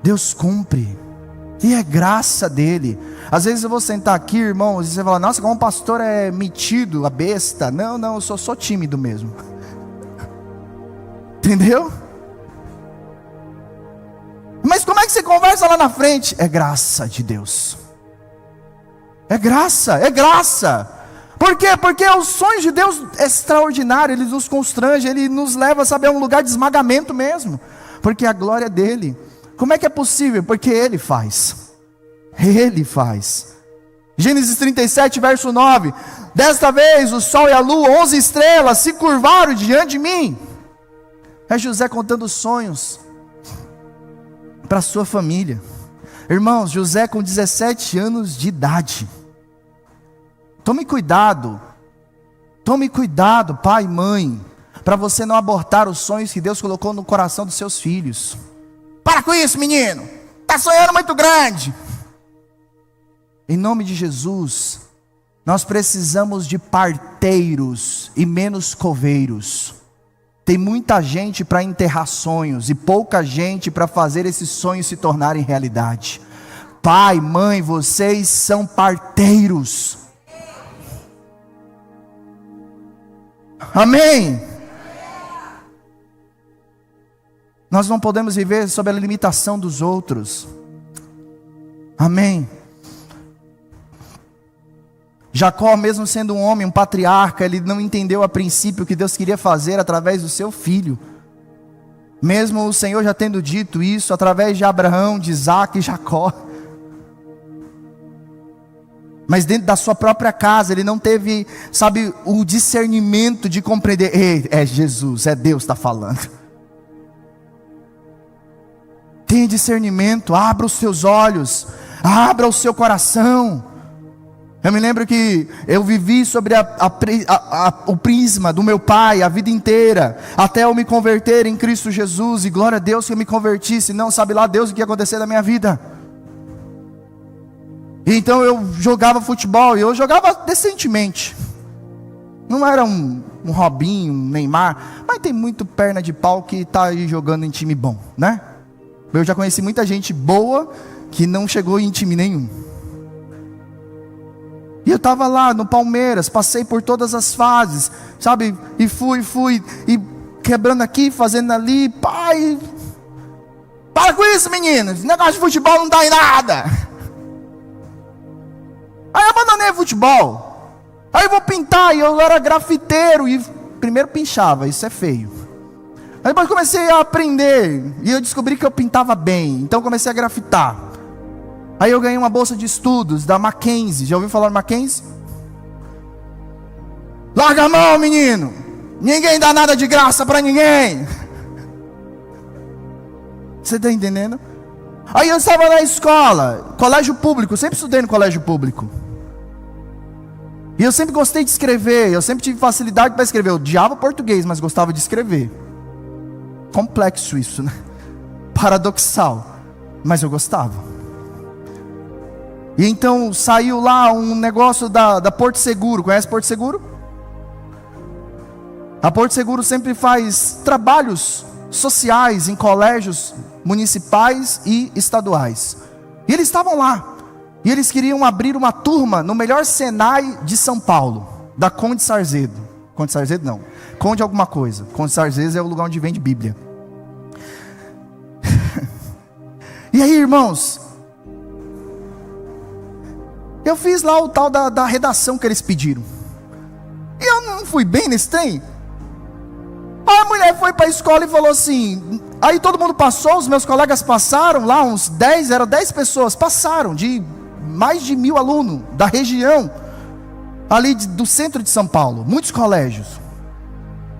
Deus cumpre, e é graça dele. Às vezes eu vou sentar aqui, irmãos, e você fala: nossa, como o pastor é metido, a besta. Não, eu sou tímido mesmo. Entendeu? Mas como é que você conversa lá na frente? É graça de Deus. É graça, é graça. Por quê? Porque os sonhos de Deus é extraordinário, Ele nos constrange, Ele nos leva, sabe, a um lugar de esmagamento mesmo. Porque a glória é dele. Como é que é possível? Porque Ele faz. Ele faz. Gênesis 37, verso 9. Desta vez o sol e a lua, 11 estrelas, se curvaram diante de mim. É José contando os sonhos para sua família. Irmãos, José com 17 anos de idade. Tome cuidado, pai e mãe, para você não abortar os sonhos que Deus colocou no coração dos seus filhos. Para com isso, menino, está sonhando muito grande. Em nome de Jesus, nós precisamos de parteiros e menos coveiros. Tem muita gente para enterrar sonhos e pouca gente para fazer esses sonhos se tornarem realidade. Pai, mãe, vocês são parteiros. Amém? Nós não podemos viver sob a limitação dos outros. Amém? Jacó, mesmo sendo um homem, um patriarca, ele não entendeu a princípio o que Deus queria fazer através do seu filho. Mesmo o Senhor já tendo dito isso através de Abraão, de Isaac e Jacó. Mas dentro da sua própria casa, ele não teve, sabe, o discernimento de compreender: ei, é Jesus, é Deus que está falando. Tenha discernimento, abra os seus olhos, abra o seu coração. Eu me lembro que eu vivi sobre o prisma do meu pai a vida inteira, até eu me converter em Cristo Jesus, e glória a Deus que eu me converti, senão sabe lá Deus o que ia acontecer na minha vida. Então eu jogava futebol, e eu jogava decentemente, não era um Robinho, um Neymar, mas tem muito perna de pau que está aí jogando em time bom, né? Eu já conheci muita gente boa que não chegou em time nenhum. E eu estava lá no Palmeiras, passei por todas as fases, sabe? E fui, e quebrando aqui, fazendo ali. Pai, para com isso, meninos, esse negócio de futebol não dá em nada. Aí eu abandonei o futebol. Aí eu vou pintar, e eu era grafiteiro, e primeiro pinchava, isso é feio. Aí depois comecei a aprender, e eu descobri que eu pintava bem, então comecei a grafitar. Aí eu ganhei uma bolsa de estudos da Mackenzie. Já ouviu falar de Mackenzie? Larga a mão, menino. Ninguém dá nada de graça para ninguém. Você está entendendo? Aí eu estava na escola, colégio público. Eu sempre estudei no colégio público. E eu sempre gostei de escrever. Eu sempre tive facilidade para escrever. Eu odiava português, mas gostava de escrever. Complexo isso, né? Paradoxal. Mas eu gostava. E então saiu lá um negócio da Porto Seguro. Conhece Porto Seguro? A Porto Seguro sempre faz trabalhos sociais em colégios municipais e estaduais. E eles estavam lá. E eles queriam abrir uma turma no melhor Senai de São Paulo, da Conde Sarzedo. Conde Sarzedo não, Conde alguma coisa. Conde Sarzedo é o lugar onde vende Bíblia. E aí, irmãos, eu fiz lá o tal da redação que eles pediram. E eu não fui bem nesse trem. Aí a mulher foi para a escola e falou assim. Aí todo mundo passou, os meus colegas passaram lá, eram 10 pessoas, passaram de mais de 1000 alunos da região, ali do centro de São Paulo, muitos colégios.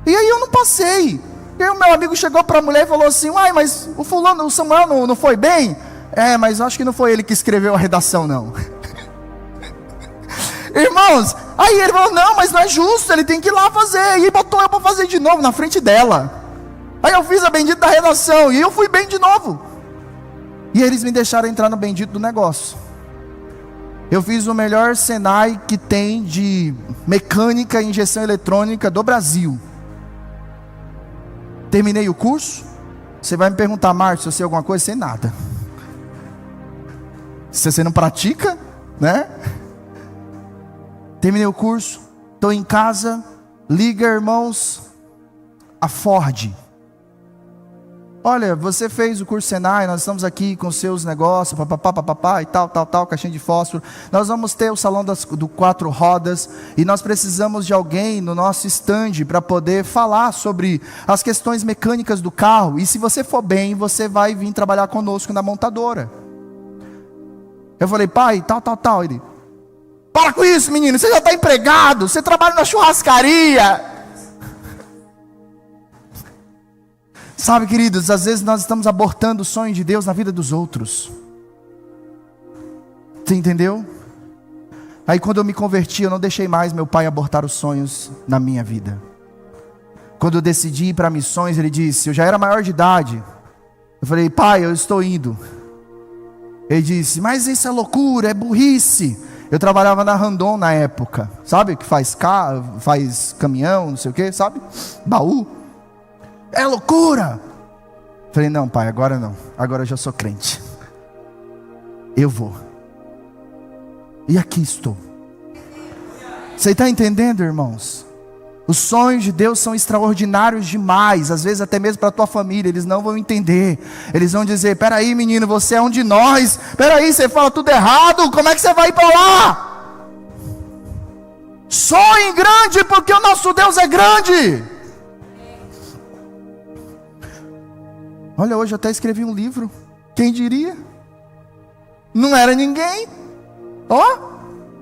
E aí eu não passei. E aí o meu amigo chegou para a mulher e falou assim: uai, mas o fulano, o Samuel não foi bem? Mas acho que não foi ele que escreveu a redação não. Irmãos, aí ele falou: não, mas não é justo, ele tem que ir lá fazer. E botou eu para fazer de novo na frente dela. Aí eu fiz a bendita da redação e eu fui bem de novo. E eles me deixaram entrar no bendito do negócio. Eu fiz o melhor Senai que tem de mecânica e injeção eletrônica do Brasil. Terminei o curso. Você vai me perguntar: Márcio, se eu sei alguma coisa? Sei nada. Se você não pratica, né? Terminei o curso, estou em casa. Liga, irmãos, a Ford: olha, você fez o curso Senai, nós estamos aqui com seus negócios, papapá, e tal, caixinha de fósforo. Nós vamos ter o salão do 4 rodas, e nós precisamos de alguém no nosso stand para poder falar sobre as questões mecânicas do carro. E se você for bem, você vai vir trabalhar conosco na montadora. Eu falei: pai, tal. Ele: para com isso, menino, você já está empregado, você trabalha na churrascaria. Sabe, queridos, às vezes nós estamos abortando o sonho de Deus na vida dos outros. Você entendeu? Aí quando eu me converti, eu não deixei mais meu pai abortar os sonhos na minha vida. Quando eu decidi ir para missões, ele disse, eu já era maior de idade. Eu falei: pai, eu estou indo. Ele disse: mas isso é loucura, é burrice. Eu trabalhava na Randon na época, sabe? Que faz caminhão, não sei o que, sabe? Baú. É loucura. Falei: não, pai, agora não. Agora eu já sou crente. Eu vou. E aqui estou. Você está entendendo, irmãos? Os sonhos de Deus são extraordinários demais. Às vezes até mesmo para a tua família. Eles não vão entender. Eles vão dizer: peraí, menino, você é um de nós. Peraí, você fala tudo errado. Como é que você vai ir para lá? Sonhe grande, porque o nosso Deus é grande. Olha, hoje eu até escrevi um livro. Quem diria? Não era ninguém.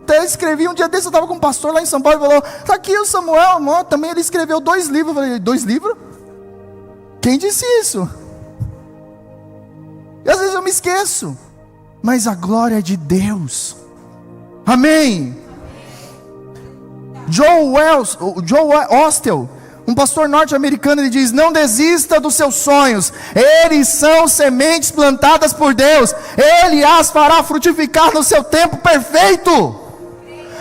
Até escrevi um dia desse. Eu estava com um pastor lá em São Paulo. Ele falou: está aqui o Samuel, também ele escreveu 2 livros. Eu falei: 2 livros? Quem disse isso? E às vezes eu me esqueço. Mas a glória é de Deus. Amém. Joe Osteen, um pastor norte-americano, ele diz: não desista dos seus sonhos, eles são sementes plantadas por Deus, Ele as fará frutificar no seu tempo perfeito.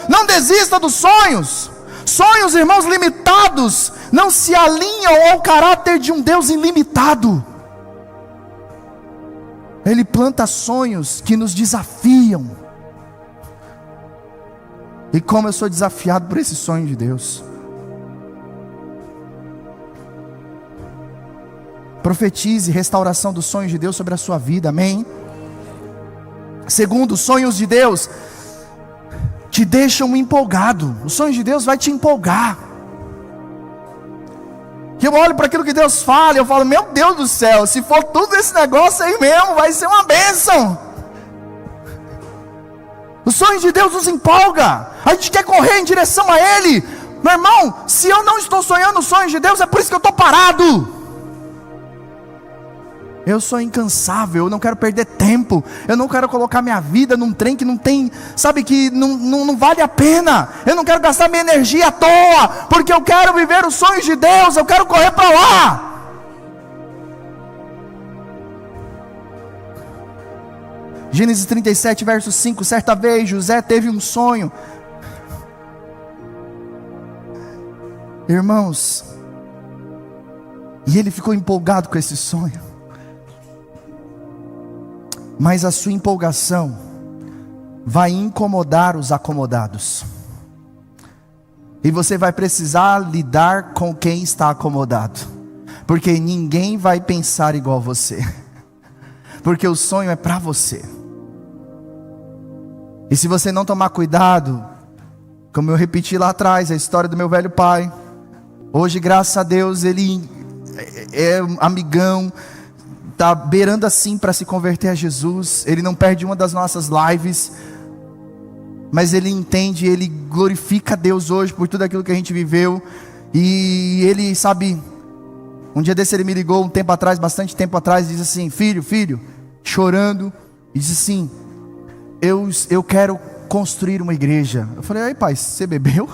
Não desista dos sonhos. Sonhos, irmãos, limitados não se alinham ao caráter de um Deus ilimitado. Ele planta sonhos que nos desafiam. E como eu sou desafiado por esse sonho de Deus. Profetize restauração dos sonhos de Deus sobre a sua vida, amém? Segundo, os sonhos de Deus te deixam empolgado. Os sonhos de Deus vai te empolgar. Que eu olho para aquilo que Deus fala e eu falo: meu Deus do céu, se for tudo esse negócio aí mesmo, vai ser uma bênção. Os sonhos de Deus nos empolga. A gente quer correr em direção a Ele. Meu irmão, se eu não estou sonhando os sonhos de Deus, é por isso que eu estou parado. Eu sou incansável, eu não quero perder tempo. Eu não quero colocar minha vida num trem que não tem, sabe, que não vale a pena. Eu não quero gastar minha energia à toa, porque eu quero viver os sonhos de Deus. Eu quero correr para lá. Gênesis 37, verso 5. Certa vez José teve um sonho. Irmãos, E ele ficou empolgado com esse sonho. Mas a sua empolgação vai incomodar os acomodados. E você vai precisar lidar com quem está acomodado. Porque ninguém vai pensar igual você. Porque o sonho é para você. E se você não tomar cuidado, como eu repeti lá atrás, a história do meu velho pai. Hoje, graças a Deus, ele é amigão, está beirando assim para se converter a Jesus. Ele não perde uma das nossas lives, mas ele entende, ele glorifica a Deus hoje por tudo aquilo que a gente viveu. E ele sabe, um dia desse ele me ligou um tempo atrás, bastante tempo atrás, e disse assim: filho, chorando, e disse assim: eu quero construir uma igreja. Eu falei: aí pai, você bebeu?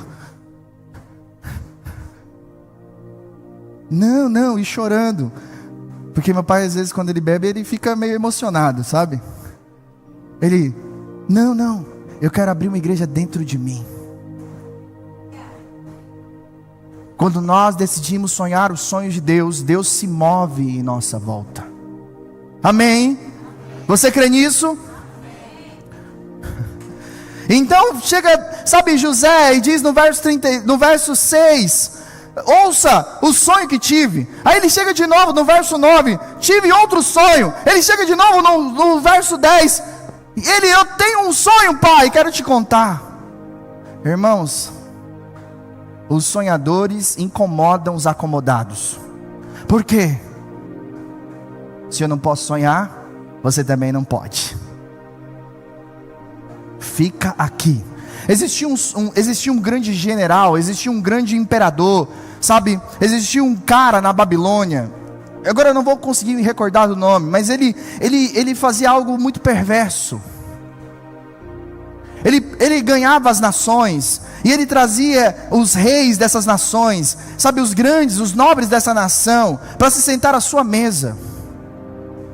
Não, e chorando, porque meu pai às vezes quando ele bebe ele fica meio emocionado, sabe? Ele: não, eu quero abrir uma igreja dentro de mim. Quando nós decidimos sonhar os sonhos de Deus, Deus se move em nossa volta. Amém? Você crê nisso? Então chega, sabe, José, e diz no verso 6, ouça o sonho que tive. Aí ele chega de novo no verso 9, tive outro sonho. Ele chega de novo no verso 10, eu tenho um sonho, pai, quero te contar. Irmãos, os sonhadores incomodam os acomodados. Por quê? Se eu não posso sonhar, você também não pode. Fica aqui. Existia um grande general, existia um grande imperador, sabe? Existia um cara na Babilônia. Agora eu não vou conseguir me recordar do nome, mas ele fazia algo muito perverso. Ele ganhava as nações, e ele trazia os reis dessas nações, sabe, os grandes, os nobres dessa nação, para se sentar à sua mesa.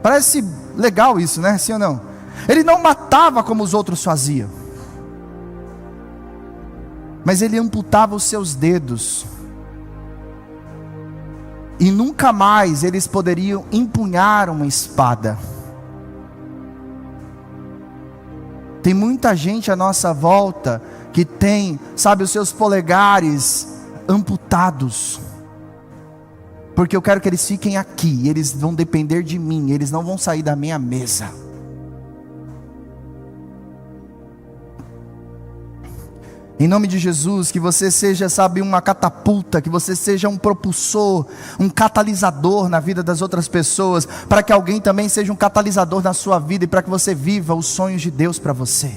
Parece legal isso, né? Sim ou não? Ele não matava como os outros faziam, mas ele amputava os seus dedos, e nunca mais eles poderiam empunhar uma espada. Tem muita gente à nossa volta que tem, sabe, os seus polegares amputados, porque eu quero que eles fiquem aqui, eles vão depender de mim, eles não vão sair da minha mesa. Em nome de Jesus, que você seja, sabe, uma catapulta, que você seja um propulsor, um catalisador na vida das outras pessoas, para que alguém também seja um catalisador na sua vida, e para que você viva os sonhos de Deus para você.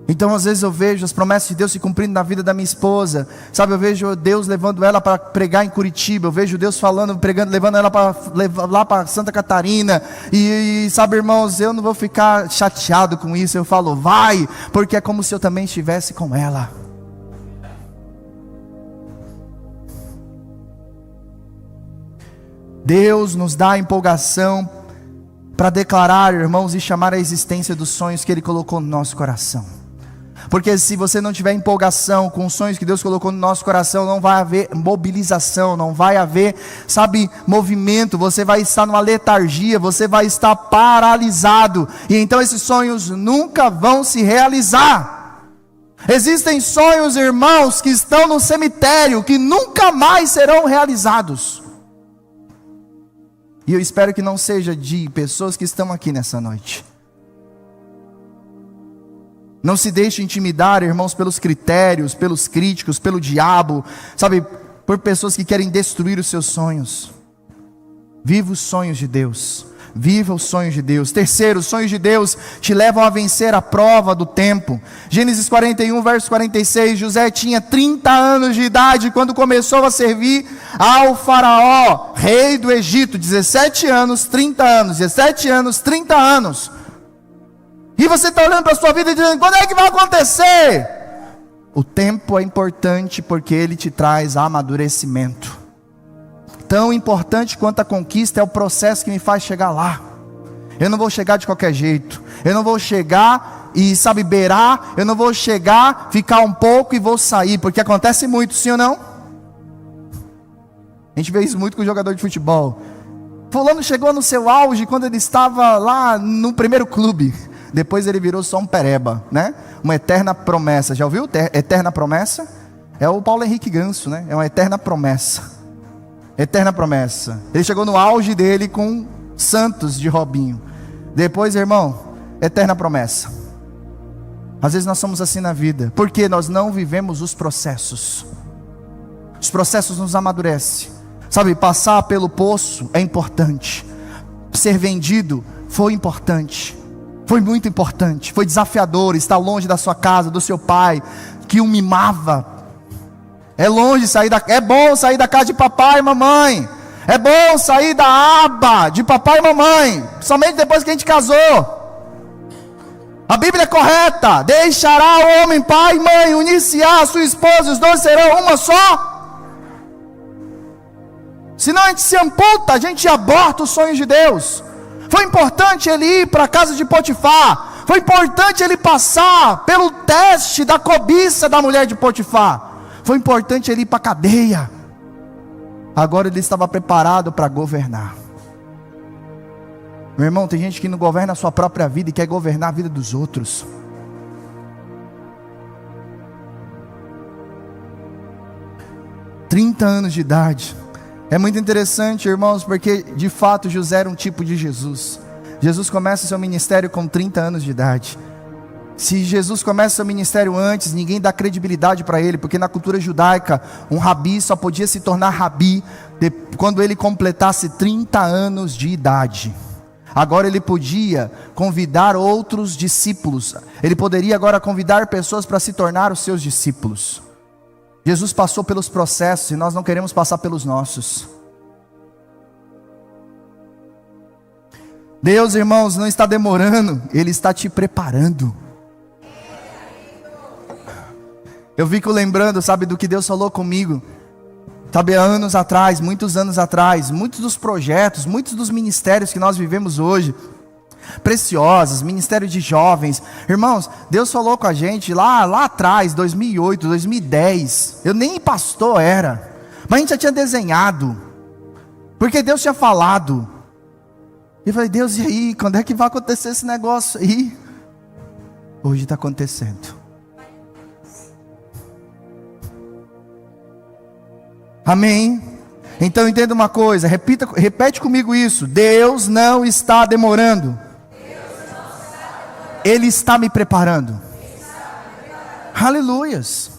Então às vezes eu vejo as promessas de Deus se cumprindo na vida da minha esposa, sabe, eu vejo Deus levando ela para pregar em Curitiba, eu vejo Deus falando, pregando, levando ela lá para Santa Catarina, e sabe, irmãos, eu não vou ficar chateado com isso, eu falo, vai, porque é como se eu também estivesse com ela. Deus nos dá a empolgação para declarar, irmãos, e chamar a existência dos sonhos que Ele colocou no nosso coração. Porque se você não tiver empolgação com os sonhos que Deus colocou no nosso coração, não vai haver mobilização, não vai haver, sabe, movimento. Você vai estar numa letargia, você vai estar paralisado, e então esses sonhos nunca vão se realizar. Existem sonhos, irmãos, que estão no cemitério, que nunca mais serão realizados. E eu espero que não seja de pessoas que estão aqui nessa noite. Não se deixe intimidar, irmãos, pelos critérios, pelos críticos, pelo diabo, sabe, por pessoas que querem destruir os seus sonhos. Viva os sonhos de Deus. Viva os sonhos de Deus. Terceiro, os sonhos de Deus te levam a vencer a prova do tempo. Gênesis 41, verso 46, José tinha 30 anos de idade quando começou a servir ao faraó, rei do Egito. 17 anos, 30 anos, 17 anos, 30 anos. E você está olhando para a sua vida e dizendo, quando é que vai acontecer? O tempo é importante porque ele te traz amadurecimento. Tão importante quanto a conquista é o processo que me faz chegar lá. Eu não vou chegar de qualquer jeito. Eu não vou chegar e, sabe, beirar. Eu não vou chegar, ficar um pouco e vou sair. Porque acontece muito, sim ou não? A gente vê isso muito com o jogador de futebol. Fulano chegou no seu auge quando ele estava lá no primeiro clube. Depois ele virou só um pereba, né? Uma eterna promessa. Já ouviu? Eterna promessa? É o Paulo Henrique Ganso, né? É uma eterna promessa. Eterna promessa. Ele chegou no auge dele com Santos de Robinho. Depois, irmão, eterna promessa. Às vezes nós somos assim na vida, porque nós não vivemos os processos. Os processos nos amadurecem. Sabe, passar pelo poço é importante. Ser vendido foi importante. Foi muito importante. Foi desafiador estar longe da sua casa, do seu pai, que o mimava. É bom sair da casa de papai e mamãe. É bom sair da aba de papai e mamãe. Somente depois que a gente casou. A Bíblia é correta. Deixará o homem pai e mãe, unir-se-á a sua esposa, os dois serão uma só. Senão a gente se amputa, a gente aborta os sonhos de Deus. Foi importante ele ir para a casa de Potifar. Foi importante ele passar pelo teste da cobiça da mulher de Potifar. Foi importante ele ir para a cadeia. Agora ele estava preparado para governar. Meu irmão, tem gente que não governa a sua própria vida e quer governar a vida dos outros. Trinta anos de idade. É muito interessante, irmãos, porque de fato José era um tipo de Jesus. Jesus começa seu ministério com 30 anos de idade. Se Jesus começa seu ministério antes, ninguém dá credibilidade para ele, porque na cultura judaica, um rabi só podia se tornar rabi quando ele completasse 30 anos de idade. Agora ele podia convidar outros discípulos. Ele poderia agora convidar pessoas para se tornar os seus discípulos. Jesus passou pelos processos e nós não queremos passar pelos nossos. Deus, irmãos, não está demorando, Ele está te preparando. Eu fico lembrando, sabe, do que Deus falou comigo. Sabe, há anos atrás, muitos anos atrás, muitos dos projetos, muitos dos ministérios que nós vivemos hoje, preciosos, ministério de jovens, irmãos, Deus falou com a gente lá atrás, 2008, 2010, eu nem pastor era, mas a gente já tinha desenhado, porque Deus tinha falado. E eu falei, Deus, e aí, quando é que vai acontecer esse negócio aí? Hoje está acontecendo. Amém? Então entenda uma coisa, repete comigo isso: Deus não está demorando. Ele está me preparando. Aleluias.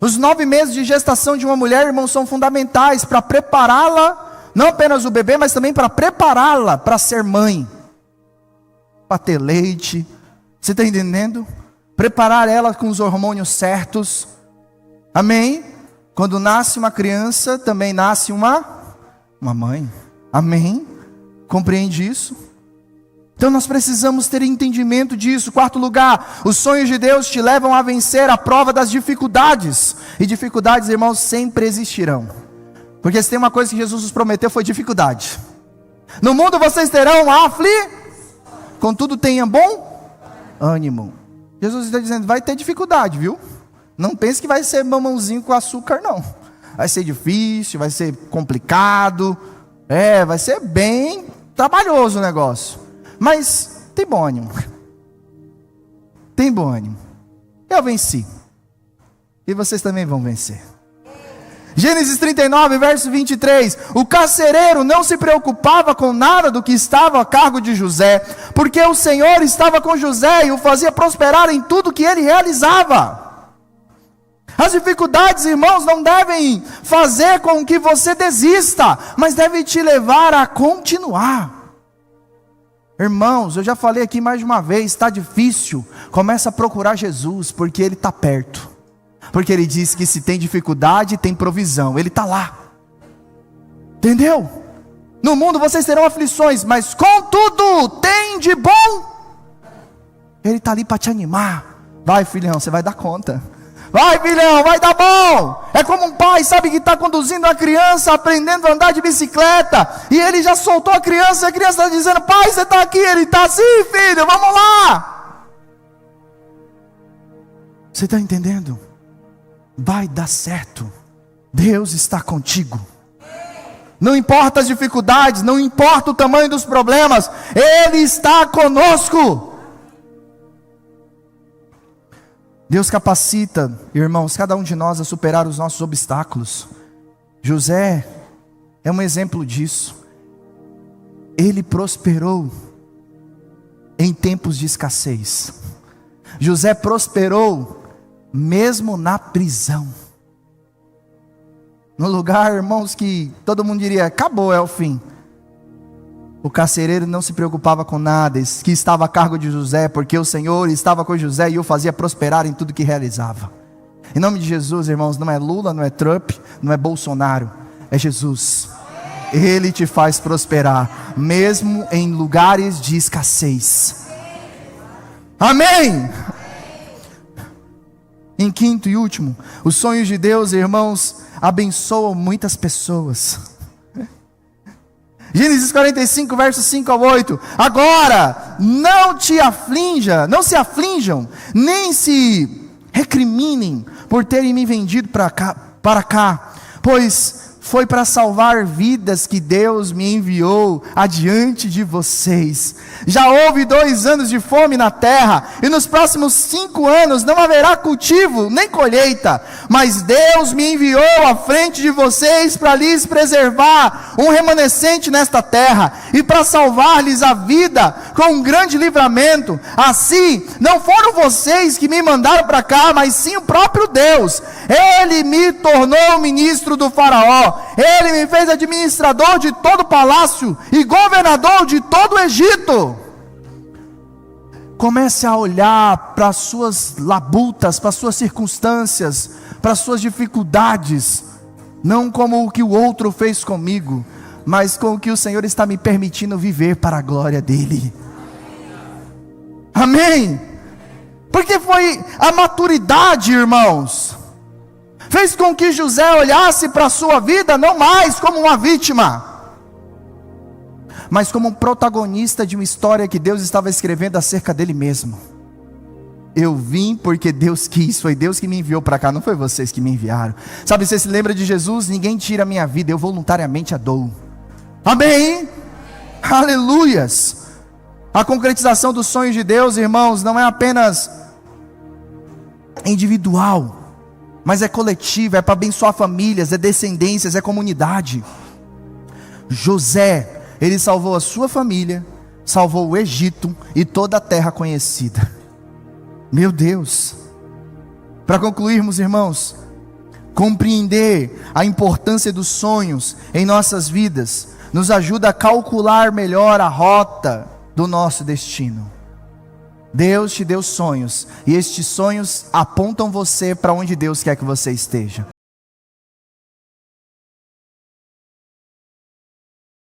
Os 9 meses de gestação de uma mulher, irmãos, são fundamentais para prepará-la, não apenas o bebê, mas também para prepará-la para ser mãe, para ter leite. Você está entendendo? Preparar ela com os hormônios certos. Amém? Quando nasce uma criança, também nasce uma mãe. Amém? Compreende isso? Então nós precisamos ter entendimento disso. 4º lugar, os sonhos de Deus te levam a vencer a prova das dificuldades. E dificuldades, irmãos, sempre existirão. Porque se tem uma coisa que Jesus nos prometeu, foi dificuldade. No mundo vocês terão contudo tenha bom ânimo. Jesus está dizendo, vai ter dificuldade, viu? Não pense que vai ser mamãozinho com açúcar, não. Vai ser difícil, vai ser complicado. Vai ser bem trabalhoso o negócio. Mas tem bom ânimo. Tem bom ânimo. Eu venci. E vocês também vão vencer. Gênesis 39, verso 23. O carcereiro não se preocupava com nada do que estava a cargo de José, porque o Senhor estava com José e o fazia prosperar em tudo que ele realizava. As dificuldades, irmãos, não devem fazer com que você desista, mas devem te levar a continuar. Irmãos, eu já falei aqui mais de uma vez, está difícil, começa a procurar Jesus, porque Ele está perto. Porque Ele disse que se tem dificuldade, tem provisão, Ele está lá. Entendeu? No mundo vocês terão aflições, mas contudo, tem de bom. Ele está ali para te animar. Vai, filhão, você vai dar conta. Vai, filhão, vai dar bom. É como um pai, sabe, que está conduzindo a criança, aprendendo a andar de bicicleta, e ele já soltou a criança está dizendo, pai, você está aqui? Ele está assim, filho, vamos lá. Você está entendendo? Vai dar certo. Deus está contigo. Não importa as dificuldades, não importa o tamanho dos problemas, Ele está conosco. Deus capacita, irmãos, cada um de nós a superar os nossos obstáculos. José é um exemplo disso. Ele prosperou em tempos de escassez. José prosperou mesmo na prisão. No lugar, irmãos, que todo mundo diria, acabou, é o fim. O carcereiro não se preocupava com nada, que estava a cargo de José, porque o Senhor estava com José e o fazia prosperar em tudo que realizava. Em nome de Jesus, irmãos, não é Lula, não é Trump, não é Bolsonaro, é Jesus. Ele te faz prosperar, mesmo em lugares de escassez. Amém! Em quinto e último, os sonhos de Deus, irmãos, abençoam muitas pessoas. Gênesis 45, versos 5 ao 8. Agora, não se aflinjam, nem se recriminem por terem me vendido para cá, pois foi para salvar vidas que Deus me enviou adiante de vocês. Já houve 2 anos de fome na terra, e nos próximos 5 anos não haverá cultivo, nem colheita. Mas Deus me enviou à frente de vocês para lhes preservar um remanescente nesta terra, e para salvar-lhes a vida com um grande livramento. Assim, não foram vocês que me mandaram para cá, mas sim o próprio Deus. Ele me tornou ministro do faraó. Ele me fez administrador de todo o palácio e governador de todo o Egito. Comece a olhar para as suas labutas, para as suas circunstâncias, para as suas dificuldades, não como o que o outro fez comigo, mas com o que o Senhor está me permitindo viver para a glória dEle. Amém? Porque foi a maturidade, irmãos, fez com que José olhasse para a sua vida não mais como uma vítima, mas como um protagonista de uma história que Deus estava escrevendo acerca dele mesmo. Eu vim porque Deus quis, foi Deus que me enviou para cá, não foi vocês que me enviaram. Sabe, você se lembra de Jesus? Ninguém tira a minha vida, eu voluntariamente a dou. Amém? Aleluias! A concretização dos sonhos de Deus, irmãos, não é apenas individual, mas é coletivo, é para abençoar famílias, é descendências, é comunidade. José, ele salvou a sua família, salvou o Egito e toda a terra conhecida. Meu Deus! Para concluirmos, irmãos, compreender a importância dos sonhos em nossas vidas nos ajuda a calcular melhor a rota do nosso destino. Deus te deu sonhos, e estes sonhos apontam você para onde Deus quer que você esteja.